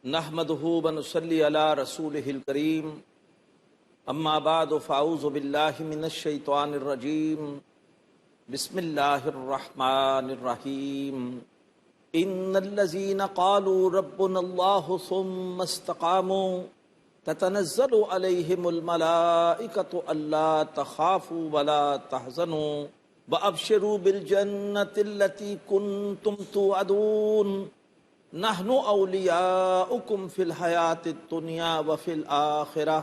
نحمدہ ونصلی علی رسولہ الکریم اما بعد فاعوذ باللہ من الشیطان الرجیم بسم اللہ الرحمن الرحیم ان الذین قالوا ربنا اللہ ثم استقاموا تتنزل علیہم الملائکۃ الا تخافوا ولا تحزنوا وابشروا بالجنۃ التی کنتم توعدون نحن اولیاؤکم فی الحیاۃ الدنیا وفی الآخرہ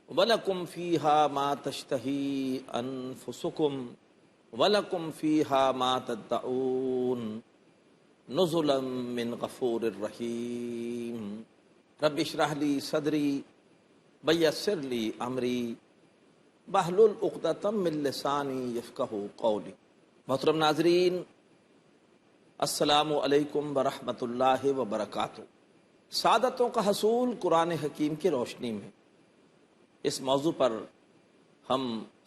ولکم فیہا ما تشتہی انفسکم ولکم فیہا ما تدعون نزلا من غفور الرحیم رب اشرح لی صدری ویسر لی امری واحلل عقدۃ من لسانی یفقہوا قولی۔ محترم ناظرین، السلام علیکم ورحمۃ اللہ وبرکاتہ۔ سعادتوں کا حصول قرآن حکیم کی روشنی میں اس موضوع پر ہم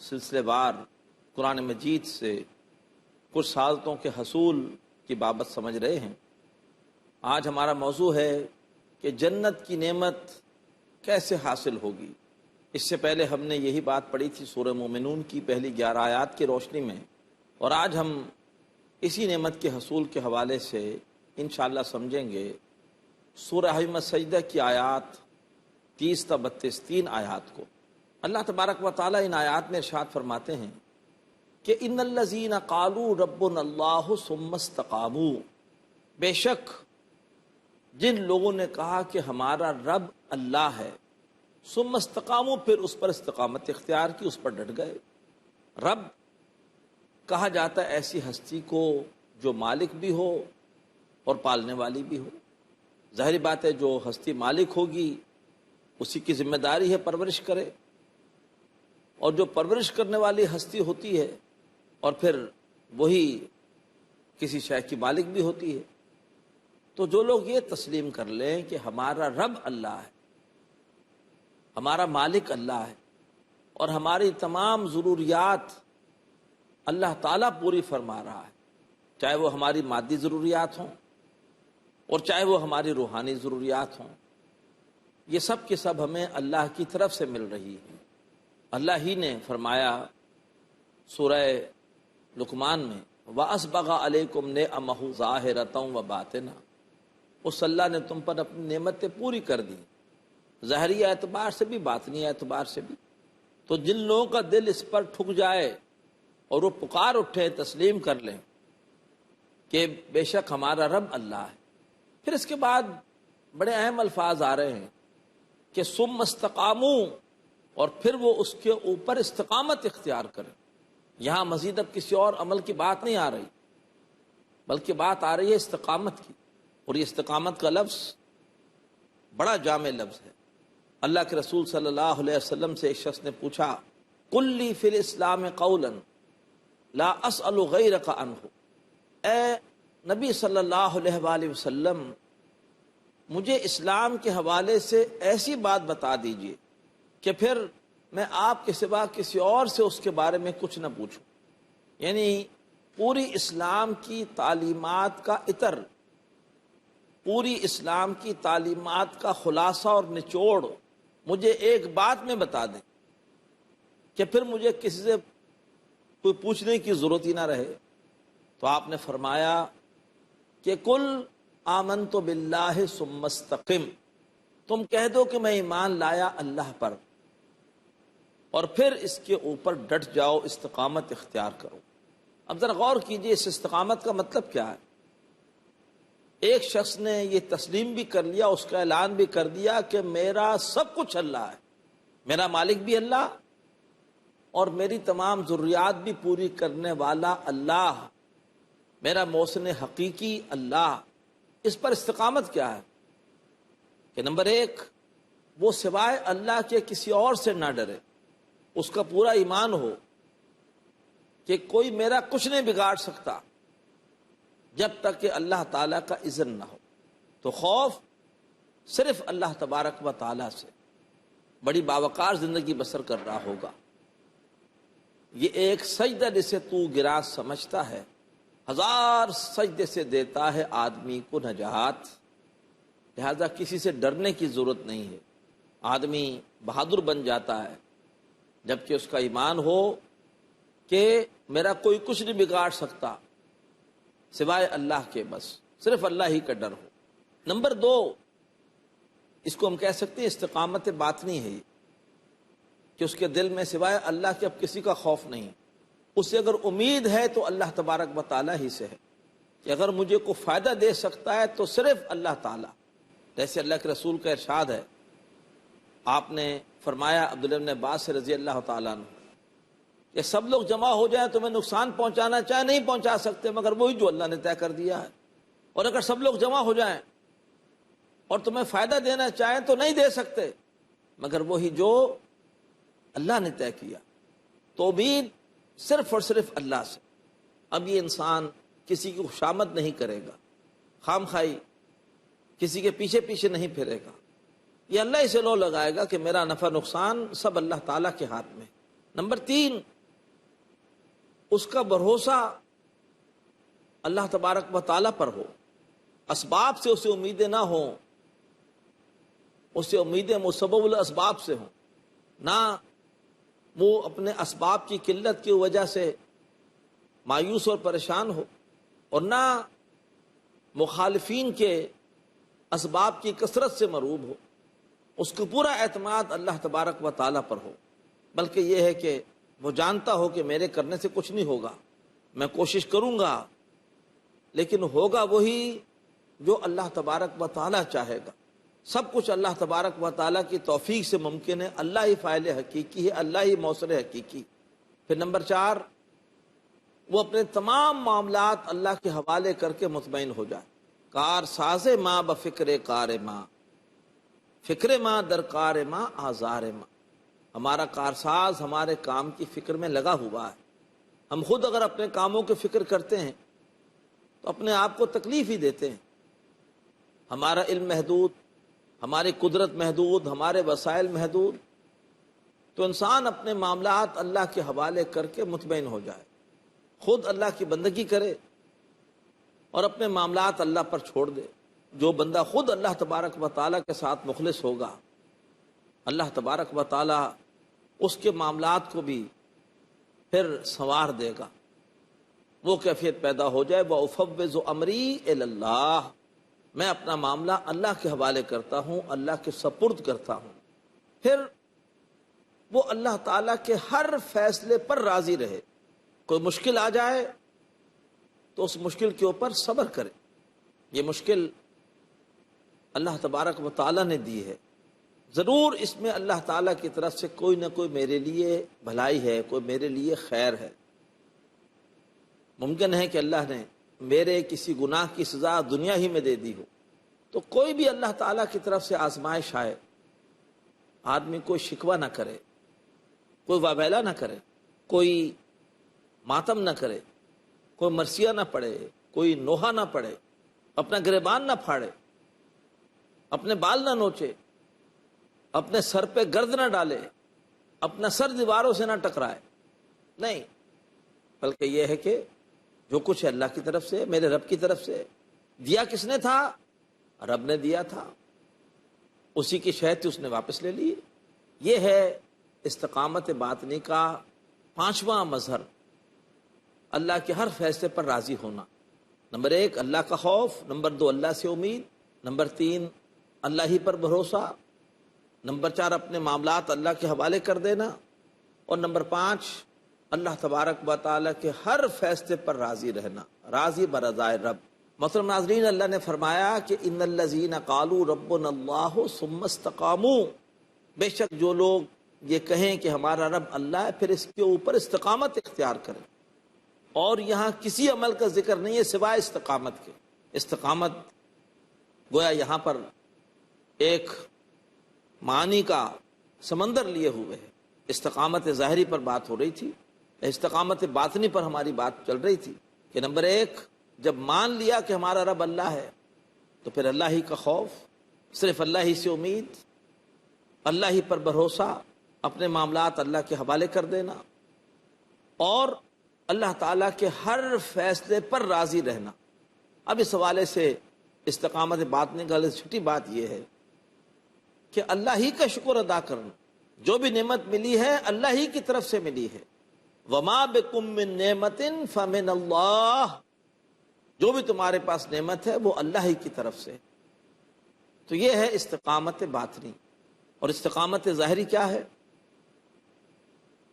سلسلے وار قرآن مجید سے کچھ سعادتوں کے حصول کی بابت سمجھ رہے ہیں۔ آج ہمارا موضوع ہے کہ جنت کی نعمت کیسے حاصل ہوگی۔ اس سے پہلے ہم نے یہی بات پڑھی تھی سورہ مومنون کی پہلی 11 آیات کی روشنی میں، اور آج ہم اسی نعمت کے حصول کے حوالے سے انشاءاللہ سمجھیں گے سورہ حمد سجدہ کی آیات 30 تا 32 3 آیات کو۔ اللہ تبارک و تعالیٰ ان آیات میں ارشاد فرماتے ہیں کہ ان الذین قالوا ربنا اللہ ثم استقاموا، بے شک جن لوگوں نے کہا کہ ہمارا رب اللہ ہے، ثم استقاموا، پھر اس پر استقامت اختیار کی، اس پر ڈٹ گئے۔ رب کہا جاتا ہے ایسی ہستی کو جو مالک بھی ہو اور پالنے والی بھی ہو۔ ظاہری بات ہے جو ہستی مالک ہوگی اسی کی ذمہ داری ہے پرورش کرے، اور جو پرورش کرنے والی ہستی ہوتی ہے اور پھر وہی کسی شے کی مالک بھی ہوتی ہے۔ تو جو لوگ یہ تسلیم کر لیں کہ ہمارا رب اللہ ہے، ہمارا مالک اللہ ہے، اور ہماری تمام ضروریات اللہ تعالیٰ پوری فرما رہا ہے، چاہے وہ ہماری مادی ضروریات ہوں اور چاہے وہ ہماری روحانی ضروریات ہوں، یہ سب کے سب ہمیں اللہ کی طرف سے مل رہی ہیں۔ اللہ ہی نے فرمایا سورہ لقمان میں وَأَسْبَغَ عَلَيْكُمْ نِعَمَهُ ظَاهِرَةً وَبَاطِنَةً، اس اللہ نے تم پر اپنی نعمتیں پوری کر دی، ظاہری اعتبار سے بھی باطنی اعتبار سے بھی۔ تو جن لوگوں کا دل اس پر ٹھک جائے اور وہ پکار اٹھے، تسلیم کر لیں کہ بے شک ہمارا رب اللہ ہے، پھر اس کے بعد بڑے اہم الفاظ آ رہے ہیں کہ ثم استقاموا، اور پھر وہ اس کے اوپر استقامت اختیار کریں۔ یہاں مزید اب کسی اور عمل کی بات نہیں آ رہی، بلکہ بات آ رہی ہے استقامت کی، اور یہ استقامت کا لفظ بڑا جامع لفظ ہے۔ اللہ کے رسول صلی اللہ علیہ وسلم سے ایک شخص نے پوچھا قل لی فی الاسلام قولا لا اسأل غیرک عنہ، اے نبی صلی اللہ علیہ وآلہ وسلم، مجھے اسلام کے حوالے سے ایسی بات بتا دیجئے کہ پھر میں آپ کے سوا کسی اور سے اس کے بارے میں کچھ نہ پوچھوں۔ یعنی پوری اسلام کی تعلیمات کا عطر، پوری اسلام کی تعلیمات کا خلاصہ اور نچوڑ مجھے ایک بات میں بتا دیں کہ پھر مجھے کسی سے کوئی پوچھنے کی ضرورت ہی نہ رہے۔ تو آپ نے فرمایا کہ قل آمنت باللہ ثم استقم، تم کہہ دو کہ میں ایمان لایا اللہ پر، اور پھر اس کے اوپر ڈٹ جاؤ، استقامت اختیار کرو۔ اب ذرا غور کیجئے اس استقامت کا مطلب کیا ہے۔ ایک شخص نے یہ تسلیم بھی کر لیا، اس کا اعلان بھی کر دیا کہ میرا سب کچھ اللہ ہے، میرا مالک بھی اللہ اور میری تمام ضروریات بھی پوری کرنے والا اللہ، میرا محسن حقیقی اللہ۔ اس پر استقامت کیا ہے کہ نمبر 1، وہ سوائے اللہ کے کسی اور سے نہ ڈرے، اس کا پورا ایمان ہو کہ کوئی میرا کچھ نہیں بگاڑ سکتا جب تک کہ اللہ تعالیٰ کا اذن نہ ہو۔ تو خوف صرف اللہ تبارک و تعالیٰ سے، بڑی باوقار زندگی بسر کر رہا ہوگا۔ یہ ایک سجدہ جسے تو گرا سمجھتا ہے، 1000 سجدے سے دیتا ہے آدمی کو نجات۔ لہذا کسی سے ڈرنے کی ضرورت نہیں ہے. آدمی بہادر بن جاتا ہے جبکہ اس کا ایمان ہو کہ میرا کوئی کچھ نہیں بگاڑ سکتا سوائے اللہ کے، بس صرف اللہ ہی کا ڈر ہو. نمبر 2، اس کو ہم کہہ سکتے ہیں استقامت باطنی ہے، کہ اس کے دل میں سوائے اللہ کے اب کسی کا خوف نہیں. اسے اگر امید ہے تو اللہ تبارک و تعالیٰ ہی سے ہے کہ اگر مجھے کوئی فائدہ دے سکتا ہے تو صرف اللہ تعالیٰ. جیسے اللہ کے رسول کا ارشاد ہے، آپ نے فرمایا عبداللہ بن عباس سے رضی اللہ تعالیٰ عنہ کہ سب لوگ جمع ہو جائیں تمہیں نقصان پہنچانا چاہے نہیں پہنچا سکتے مگر وہی جو اللہ نے طے کر دیا ہے، اور اگر سب لوگ جمع ہو جائیں اور تمہیں فائدہ دینا چاہیں تو نہیں دے سکتے مگر وہی جو اللہ نے طے کیا. تو امید صرف اور صرف اللہ سے. اب یہ انسان کسی کی خوشامد نہیں کرے گا، خام خواہی کسی کے پیچھے پیچھے نہیں پھرے گا، یہ اللہ ہی سے لو لگائے گا کہ میرا نفع نقصان سب اللہ تعالیٰ کے ہاتھ میں. نمبر 3، اس کا بھروسہ اللہ تبارک و تعالیٰ پر ہو. اسباب سے اسے امیدیں نہ ہوں، اسے امیدیں مسبب الاسباب سے ہوں، نہ وہ اپنے اسباب کی قلت کی وجہ سے مایوس اور پریشان ہو، اور نہ مخالفین کے اسباب کی کثرت سے مروب ہو. اس کو پورا اعتماد اللہ تبارک و تعالیٰ پر ہو، بلکہ یہ ہے کہ وہ جانتا ہو کہ میرے کرنے سے کچھ نہیں ہوگا، میں کوشش کروں گا لیکن ہوگا وہی جو اللہ تبارک و تعالیٰ چاہے گا. سب کچھ اللہ تبارک و تعالیٰ کی توفیق سے ممکن ہے، اللہ ہی فاعل حقیقی ہے، اللہ ہی موصل حقیقی. پھر نمبر 4، وہ اپنے تمام معاملات اللہ کے حوالے کر کے مطمئن ہو جائے. کار ساز ماں بفکر کار ماں، فکر ماں درکار ماں آزار ماں. ہمارا کارساز ہمارے کام کی فکر میں لگا ہوا ہے. ہم خود اگر اپنے کاموں کی فکر کرتے ہیں تو اپنے آپ کو تکلیف ہی دیتے ہیں. ہمارا علم محدود، ہماری قدرت محدود، ہمارے وسائل محدود، تو انسان اپنے معاملات اللہ کے حوالے کر کے مطمئن ہو جائے، خود اللہ کی بندگی کرے اور اپنے معاملات اللہ پر چھوڑ دے. جو بندہ خود اللہ تبارک و تعالیٰ کے ساتھ مخلص ہوگا، اللہ تبارک و تعالیٰ اس کے معاملات کو بھی پھر سنوار دے گا. وہ کیفیت پیدا ہو جائے، وَأُفَوِّضُ أَمْرِي إِلَى اللَّهِ، میں اپنا معاملہ اللہ کے حوالے کرتا ہوں، اللہ کے سپرد کرتا ہوں. پھر وہ اللہ تعالیٰ کے ہر فیصلے پر راضی رہے. کوئی مشکل آ جائے تو اس مشکل کے اوپر صبر کرے. یہ مشکل اللہ تبارک و تعالیٰ نے دی ہے، ضرور اس میں اللہ تعالیٰ کی طرف سے کوئی نہ کوئی میرے لیے بھلائی ہے، کوئی میرے لیے خیر ہے. ممکن ہے کہ اللہ نے میرے کسی گناہ کی سزا دنیا ہی میں دے دی ہو. تو کوئی بھی اللہ تعالیٰ کی طرف سے آزمائش آئے، آدمی کوئی شکوہ نہ کرے، کوئی وابیلہ نہ کرے، کوئی ماتم نہ کرے، کوئی مرثیہ نہ پڑے، کوئی نوحہ نہ پڑے، اپنا گریبان نہ پھاڑے، اپنے بال نہ نوچے، اپنے سر پہ گرد نہ ڈالے، اپنا سر دیواروں سے نہ ٹکرائے. نہیں، بلکہ یہ ہے کہ جو کچھ ہے اللہ کی طرف سے، میرے رب کی طرف سے. دیا کس نے تھا؟ رب نے دیا تھا، اسی کی شے تھی، اس نے واپس لے لی. یہ ہے استقامت باطنی کا 5واں مظہر، اللہ کے ہر فیصلے پر راضی ہونا. نمبر 1 اللہ کا خوف، نمبر 2 اللہ سے امید، نمبر 3 اللہ ہی پر بھروسہ، نمبر 4 اپنے معاملات اللہ کے حوالے کر دینا، اور نمبر 5 اللہ تبارک و تعالیٰ کے ہر فیصلے پر راضی رہنا، راضی برضائے رب. محترم ناظرین، اللہ نے فرمایا کہ ان الذین قالوا ربنا اللہ ثم استقاموا، بے شک جو لوگ یہ کہیں کہ ہمارا رب اللہ ہے پھر اس کے اوپر استقامت اختیار کریں. اور یہاں کسی عمل کا ذکر نہیں ہے سوائے استقامت کے. استقامت گویا یہاں پر ایک معنی کا سمندر لیے ہوئے ہے. استقامت ظاہری پر بات ہو رہی تھی، استقامت باطنی پر ہماری بات چل رہی تھی کہ نمبر 1 جب مان لیا کہ ہمارا رب اللہ ہے تو پھر اللہ ہی کا خوف، صرف اللہ ہی سے امید، اللہ ہی پر بھروسہ، اپنے معاملات اللہ کے حوالے کر دینا، اور اللہ تعالیٰ کے ہر فیصلے پر راضی رہنا. اب اس حوالے سے استقامت باطنی کا چھٹی بات یہ ہے کہ اللہ ہی کا شکر ادا کرنا. جو بھی نعمت ملی ہے اللہ ہی کی طرف سے ملی ہے. وما بکم من نعمت فمن اللہ، جو بھی تمہارے پاس نعمت ہے وہ اللہ ہی کی طرف سے. تو یہ ہے استقامت باطنی. اور استقامت ظاہری کیا ہے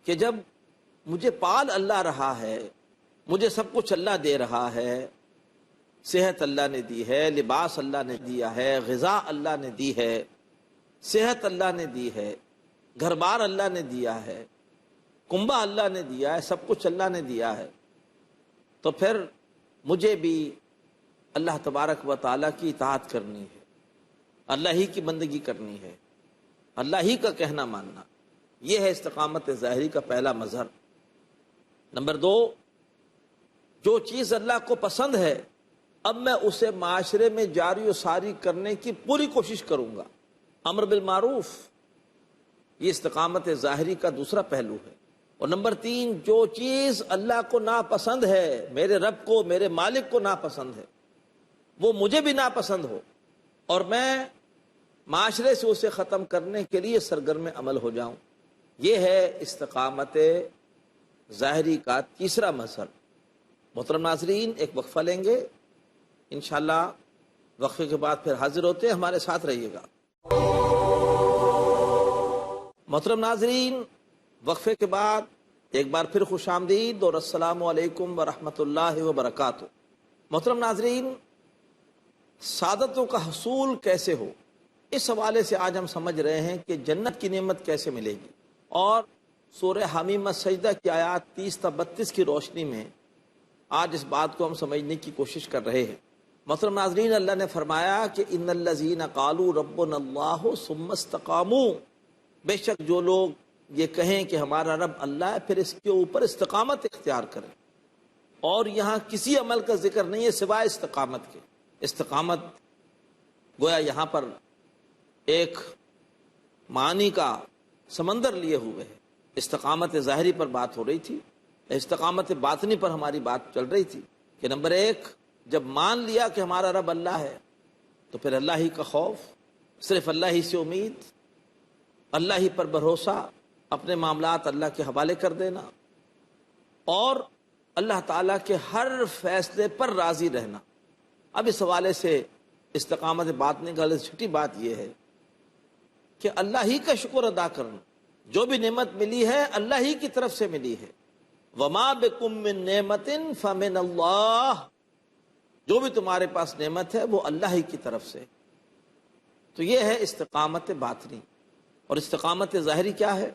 کہ جب مجھے پال اللہ رہا ہے، مجھے سب کچھ اللہ دے رہا ہے، صحت اللہ نے دی ہے، لباس اللہ نے دیا ہے، غذا اللہ نے دی ہے، صحت اللہ نے دی ہے، گھر بار اللہ نے دیا ہے، کنبہ اللہ نے دیا ہے، سب کچھ اللہ نے دیا ہے، تو پھر مجھے بھی اللہ تبارک و تعالیٰ کی اطاعت کرنی ہے، اللہ ہی کی بندگی کرنی ہے، اللہ ہی کا کہنا ماننا. یہ ہے استقامت ظاہری کا پہلا مظہر. نمبر 2، جو چیز اللہ کو پسند ہے اب میں اسے معاشرے میں جاری و ساری کرنے کی پوری کوشش کروں گا. امر بالمعروف، یہ استقامت ظاہری کا دوسرا پہلو ہے. اور نمبر 3، جو چیز اللہ کو ناپسند ہے، میرے رب کو، میرے مالک کو ناپسند ہے، وہ مجھے بھی ناپسند ہو اور میں معاشرے سے اسے ختم کرنے کے لیے سرگرم عمل ہو جاؤں. یہ ہے استقامت ظاہری کا تیسرا مظہر. محترم ناظرین، ایک وقفہ لیں گے، انشاءاللہ وقفے کے بعد پھر حاضر ہوتے ہیں، ہمارے ساتھ رہیے گا. محترم ناظرین، وقفے کے بعد ایک بار پھر خوش آمدید اور السلام علیکم ورحمۃ اللہ وبرکاتہ. محترم ناظرین، سعادتوں کا حصول کیسے ہو، اس حوالے سے آج ہم سمجھ رہے ہیں کہ جنت کی نعمت کیسے ملے گی. اور سورہ حمیم السجدہ کی آیات 30 تا 32 کی روشنی میں آج اس بات کو ہم سمجھنے کی کوشش کر رہے ہیں. محترم ناظرین، اللہ نے فرمایا کہ ان الذین قالوا ربنا اللہ ثم استقاموا، بے شک جو لوگ یہ کہیں کہ ہمارا رب اللہ ہے پھر اس کے اوپر استقامت اختیار کریں. اور یہاں کسی عمل کا ذکر نہیں ہے سوائے استقامت کے. استقامت گویا یہاں پر ایک معنی کا سمندر لیے ہوئے ہے. استقامت ظاہری پر بات ہو رہی تھی، استقامت باطنی پر ہماری بات چل رہی تھی کہ نمبر 1، جب مان لیا کہ ہمارا رب اللہ ہے تو پھر اللہ ہی کا خوف، صرف اللہ ہی سے امید، اللہ ہی پر بھروسہ، اپنے معاملات اللہ کے حوالے کر دینا اور اللہ تعالیٰ کے ہر فیصلے پر راضی رہنا. اب اس حوالے سے استقامت باطنی کا چھٹی بات یہ ہے کہ اللہ ہی کا شکر ادا کرنا. جو بھی نعمت ملی ہے اللہ ہی کی طرف سے ملی ہے. وما بکم من نعمت فمن اللہ، جو بھی تمہارے پاس نعمت ہے وہ اللہ ہی کی طرف سے. تو یہ ہے استقامت باطنی. اور استقامت ظاہری کیا ہے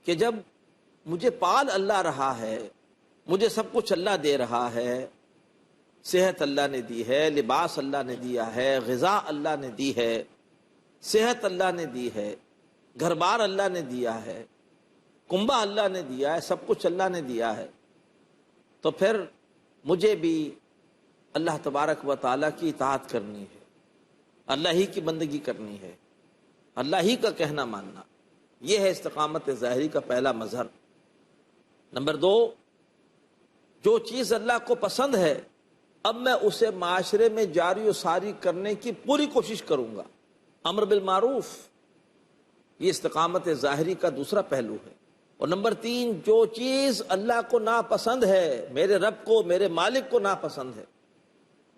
کہ جب مجھے پال اللہ رہا ہے، مجھے سب کچھ اللہ دے رہا ہے، صحت اللہ نے دی ہے، لباس اللہ نے دیا ہے، غذا اللہ نے دی ہے، صحت اللہ نے دی ہے، گھر بار اللہ نے دیا ہے، کنبہ اللہ نے دیا ہے، سب کچھ اللہ نے دیا ہے، تو پھر مجھے بھی اللہ تبارک و تعالیٰ کی اطاعت کرنی ہے، اللہ ہی کی بندگی کرنی ہے، اللہ ہی کا کہنا ماننا. یہ ہے استقامت ظاہری کا پہلا مظہر. نمبر 2، جو چیز اللہ کو پسند ہے اب میں اسے معاشرے میں جاری و ساری کرنے کی پوری کوشش کروں گا. امر بالمعروف، یہ استقامت ظاہری کا دوسرا پہلو ہے. اور نمبر 3، جو چیز اللہ کو ناپسند ہے، میرے رب کو، میرے مالک کو ناپسند ہے،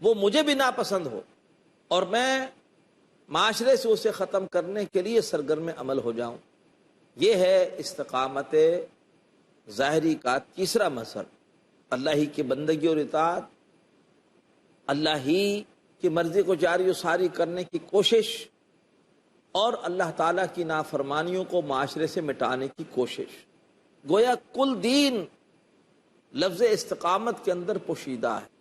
وہ مجھے بھی ناپسند ہو اور میں معاشرے سے اسے ختم کرنے کے لیے سرگرم عمل ہو جاؤں. یہ ہے استقامت ظاہری کا تیسرا مظہر. اللہ ہی کی بندگی اور اطاعت، اللہ ہی کی مرضی کو جاری و ساری کرنے کی کوشش اور اللہ تعالیٰ کی نافرمانیوں کو معاشرے سے مٹانے کی کوشش. گویا کل دین لفظ استقامت کے اندر پوشیدہ ہے.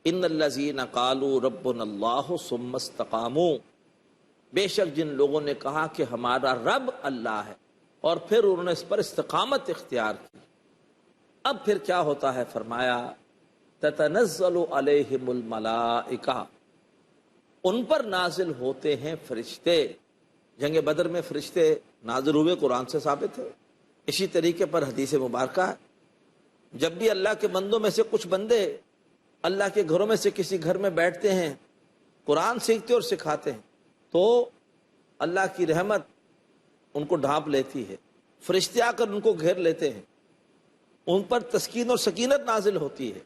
ان الذین قالوا ربنا اللہ ثم استقاموا، بے شک جن لوگوں نے کہا کہ ہمارا رب اللہ ہے اور پھر انہوں نے اس پر استقامت اختیار کی. اب پھر کیا ہوتا ہے؟ فرمایا تتنزل علیہم الملائکہ، ان پر نازل ہوتے ہیں فرشتے. جنگ بدر میں فرشتے نازل ہوئے، قرآن سے ثابت ہے. اسی طریقے پر حدیث مبارکہ ہے، جب بھی اللہ کے بندوں میں سے کچھ بندے اللہ کے گھروں میں سے کسی گھر میں بیٹھتے ہیں، قرآن سیکھتے اور سکھاتے ہیں، تو اللہ کی رحمت ان کو ڈھانپ لیتی ہے، فرشتے آ کر ان کو گھیر لیتے ہیں، ان پر تسکین اور سکینت نازل ہوتی ہے،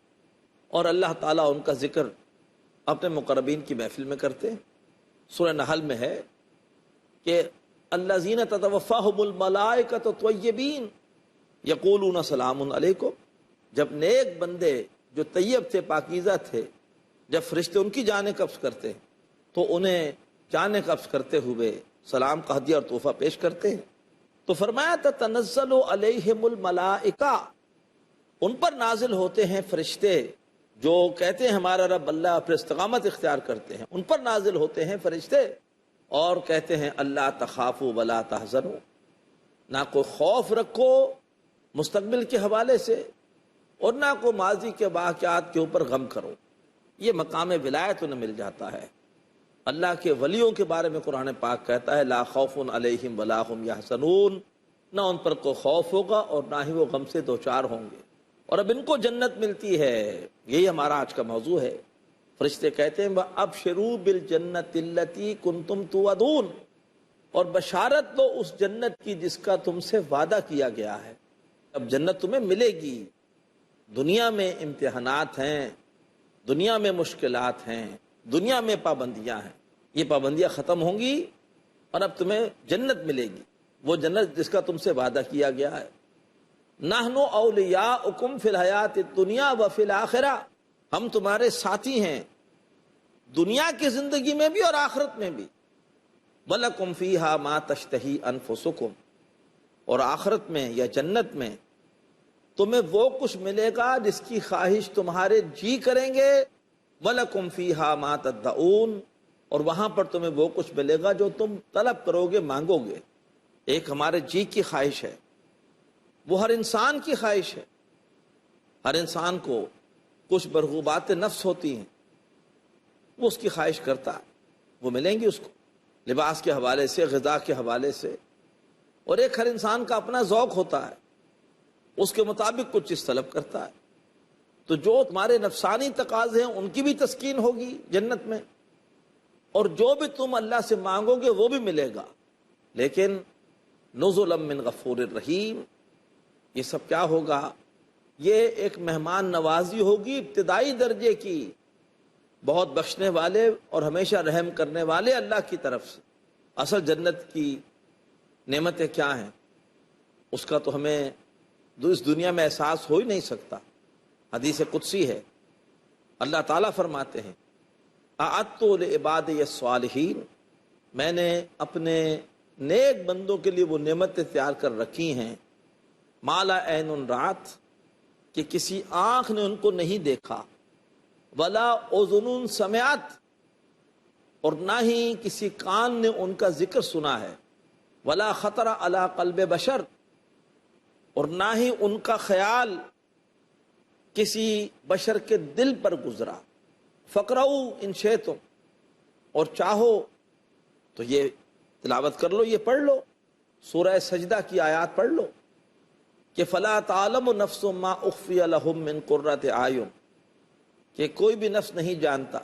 اور اللہ تعالیٰ ان کا ذکر اپنے مقربین کی محفل میں کرتے ہیں۔ سورہ نحل میں ہے کہ الذین تتوفاہم الملائکۃ طیبین یقولون سلام علیکم، جب نیک بندے جو طیب تھے، پاکیزہ تھے، جب فرشتے ان کی جانیں قبض کرتے ہیں تو انہیں جانیں قبض کرتے ہوئے سلام کا ہدیہ اور تحفہ پیش کرتے ہیں۔ تو فرمایا تتنزل علیہم الملائکہ، ان پر نازل ہوتے ہیں فرشتے جو کہتے ہیں ہمارا رب اللہ، پھر استقامت اختیار کرتے ہیں، ان پر نازل ہوتے ہیں فرشتے اور کہتے ہیں اللہ تخافوا ولا تحزنوا، نہ کوئی خوف رکھو مستقبل کے حوالے سے اور نہ کوئی ماضی کے واقعات کے اوپر غم کرو۔ یہ مقام ولایت انہیں مل جاتا ہے۔ اللہ کے ولیوں کے بارے میں قرآن پاک کہتا ہے لا خوف علیہم ولا هم یحزنون، نہ ان پر کوئی خوف ہوگا اور نہ ہی وہ غم سے دوچار ہوں گے، اور اب ان کو جنت ملتی ہے۔ یہی ہمارا آج کا موضوع ہے۔ فرشتے کہتے ہیں وَأَبْشِرُوا بِالْجَنَّةِ الَّتِي كُنْتُمْ تُوعَدُونَ، اور بشارت دو اس جنت کی جس کا تم سے وعدہ کیا گیا ہے۔ اب جنت تمہیں ملے گی۔ دنیا میں امتحانات ہیں، دنیا میں مشکلات ہیں، دنیا میں پابندیاں ہیں، یہ پابندیاں ختم ہوں گی اور اب تمہیں جنت ملے گی، وہ جنت جس کا تم سے وعدہ کیا گیا ہے۔ نحن اولیاؤکم فی الحیات الدنیا وفی الآخرہ، ہم تمہارے ساتھی ہیں دنیا کی زندگی میں بھی اور آخرت میں بھی۔ وَلَکُمْ فِیہا مَا تَشْتَہِی أَنفُسُکُمْ، اور آخرت میں یا جنت میں تمہیں وہ کچھ ملے گا جس کی خواہش تمہارے جی کریں گے۔ وَلَکُمْ فِیہا مَا تَدَّعُونَ، اور وہاں پر تمہیں وہ کچھ ملے گا جو تم طلب کرو گے، مانگو گے۔ ایک ہمارے جی کی خواہش ہے، وہ ہر انسان کی خواہش ہے۔ ہر انسان کو کچھ مرغوبات نفس ہوتی ہیں، وہ اس کی خواہش کرتا ہے، وہ ملیں گی اس کو لباس کے حوالے سے، غذا کے حوالے سے۔ اور ایک ہر انسان کا اپنا ذوق ہوتا ہے، اس کے مطابق کچھ چیز طلب کرتا ہے۔ تو جو تمہارے نفسانی تقاضے ہیں ان کی بھی تسکین ہوگی جنت میں، اور جو بھی تم اللہ سے مانگو گے وہ بھی ملے گا، لیکن نزلا من غفور الرحیم، یہ سب کیا ہوگا؟ یہ ایک مہمان نوازی ہوگی ابتدائی درجے کی، بہت بخشنے والے اور ہمیشہ رحم کرنے والے اللہ کی طرف سے۔ اصل جنت کی نعمتیں کیا ہیں اس کا تو ہمیں اس دنیا میں احساس ہو ہی نہیں سکتا۔ حدیث قدسی ہے، اللہ تعالیٰ فرماتے ہیں اعدت لعبادی الصالحین، میں نے اپنے نیک بندوں کے لیے وہ نعمتیں تیار کر رکھی ہیں مالا عین رات، کہ کسی آنکھ نے ان کو نہیں دیکھا، ولا اذن سمعت، اور نہ ہی کسی کان نے ان کا ذکر سنا ہے، ولا خطر علی قلب بشر، اور نہ ہی ان کا خیال کسی بشر کے دل پر گزرا۔ فقرؤ ان شئتم، اور چاہو تو یہ تلاوت کر لو، یہ پڑھ لو، سورہ سجدہ کی آیات پڑھ لو کہ فلا تعلم نفس ما اخفی لهم من قرۃ اعین، کہ کوئی بھی نفس نہیں جانتا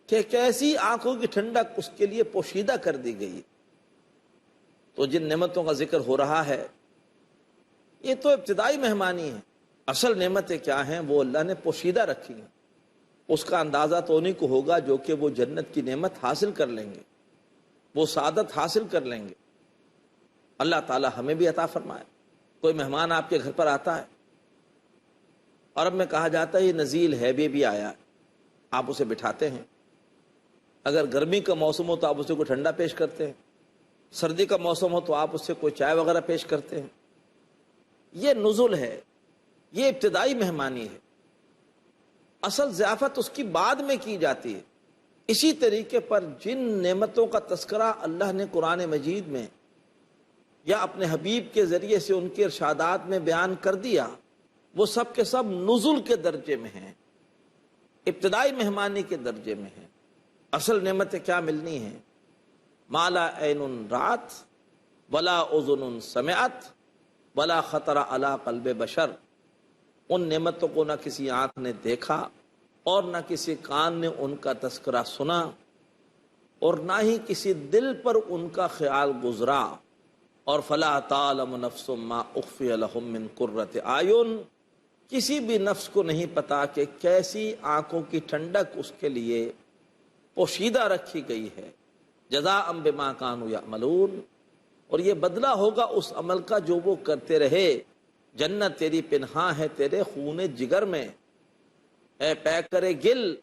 کہ کیسی آنکھوں کی ٹھنڈک اس کے لیے پوشیدہ کر دی گئی۔ تو جن نعمتوں کا ذکر ہو رہا ہے یہ تو ابتدائی مہمانی ہے، اصل نعمتیں کیا ہیں وہ اللہ نے پوشیدہ رکھی ہیں۔ اس کا اندازہ تو انہیں کو ہوگا جو کہ وہ جنت کی نعمت حاصل کر لیں گے، وہ سعادت حاصل کر لیں گے۔ اللہ تعالی ہمیں بھی عطا فرمائے۔ کوئی مہمان آپ کے گھر پر آتا ہے، عرب میں کہا جاتا ہے یہ نزیل ہے بھی آیا ہے، آپ اسے بٹھاتے ہیں۔ اگر گرمی کا موسم ہو تو آپ اسے کوئی ٹھنڈا پیش کرتے ہیں، سردی کا موسم ہو تو آپ اسے کوئی چائے وغیرہ پیش کرتے ہیں۔ یہ نزل ہے، یہ ابتدائی مہمانی ہے، اصل ضیافت اس کی بعد میں کی جاتی ہے۔ اسی طریقے پر جن نعمتوں کا تذکرہ اللہ نے قرآن مجید میں یا اپنے حبیب کے ذریعے سے ان کے ارشادات میں بیان کر دیا، وہ سب کے سب نزل کے درجے میں ہیں، ابتدائی مہمانی کے درجے میں ہیں۔ اصل نعمتیں کیا ملنی ہیں؟ مالا عین رات ولا اذن سمعت ولا خطر علی قلب بشر، ان نعمتوں کو نہ کسی آنکھ نے دیکھا اور نہ کسی کان نے ان کا تذکرہ سنا اور نہ ہی کسی دل پر ان کا خیال گزرا۔ اور فلا تعلم نفس ما اخفی لهم من قرۃ اعین، کسی بھی نفس کو نہیں پتا کہ کیسی آنکھوں کی ٹھنڈک اس کے لیے پوشیدہ رکھی گئی ہے۔ جزاء بما کانوا یعملون، اور یہ بدلہ ہوگا اس عمل کا جو وہ کرتے رہے۔ جنت تیری پنہاں ہے تیرے خون جگر میں، اے پے کرے گل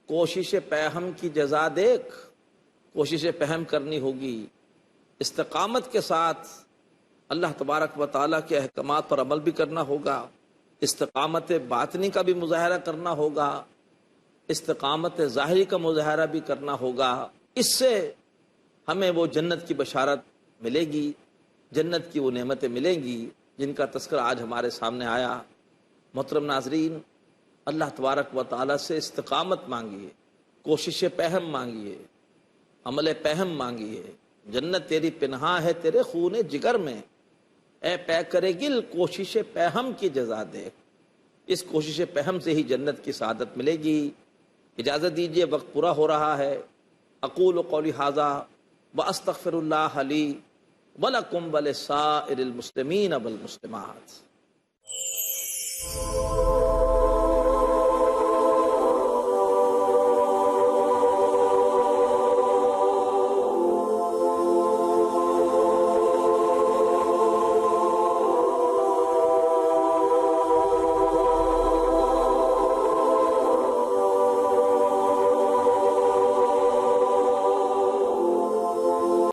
کوشش پہم کی جزا دیکھ۔ کوشش پہم کرنی ہوگی، استقامت کے ساتھ اللہ تبارک و تعالیٰ کے احکامات پر عمل بھی کرنا ہوگا، استقامت باطنی کا بھی مظاہرہ کرنا ہوگا، استقامت ظاہری کا مظاہرہ بھی کرنا ہوگا۔ اس سے ہمیں وہ جنت کی بشارت ملے گی، جنت کی وہ نعمتیں ملیں گی جن کا تذکرہ آج ہمارے سامنے آیا۔ محترم ناظرین، اللہ تبارک و تعالیٰ سے استقامت مانگیے، کوشش پہم مانگیے، عمل پہم مانگیے۔ جنت تیری پنہاں ہے تیرے خون جگر میں، اے پے کرے گل کوشش پہم کی جزا دیکھ۔ اس کوشش پہم سے ہی جنت کی سعادت ملے گی۔ اجازت دیجیے، وقت پورا ہو رہا ہے۔ اقول قولی ھذا واستغفر اللہ لی ولکم ولسائر المسلمین والمسلمات۔